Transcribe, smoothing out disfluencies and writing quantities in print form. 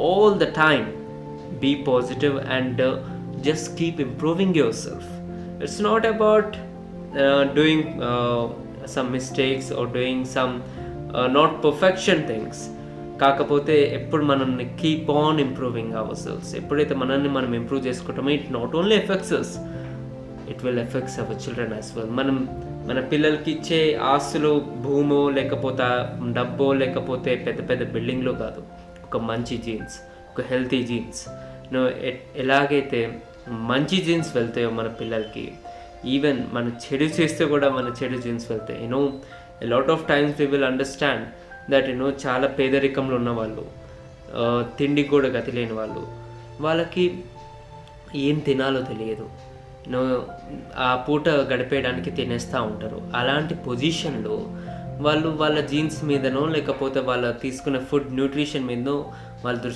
all the time be positive and just keep improving yourself. It's not about doing some mistakes or doing some not perfection things. కాకపోతే ఎప్పుడు మనల్ని keep on improving our selves. ఎప్పుడైతే మనల్ని మనం improve చేసుకుంటామో it not only affects us, it will affects our children as well. మనం మన పిల్లలకి ఇచ్చే ఆస్తులు భూమో లేకపోతే డబ్బో లేకపోతే పెద్ద పెద్ద బిల్డింగ్లో కాదు, ఒక మంచి జీన్స్, ఒక హెల్తీ జీన్స్. ఎలాగైతే మంచి జీన్స్ వెళ్తాయో మన పిల్లలకి, ఈవెన్ మన చెడు చేస్తే కూడా మన చెడు జీన్స్ వెళ్తాయి. A lot of times we will understand that చాలా పేదరికంలో ఉన్న వాళ్ళు, తిండి కూడా గతి లేని వాళ్ళు, వాళ్ళకి ఏం తినాలో తెలియదు, ఆ పూట గడిపేయడానికి తినేస్తూ ఉంటారు. అలాంటి పొజిషన్లో వాళ్ళు వాళ్ళ జీన్స్ మీదనో లేకపోతే వాళ్ళ తీసుకునే ఫుడ్ న్యూట్రిషన్ మీదనో వాళ్ళ దృష్టి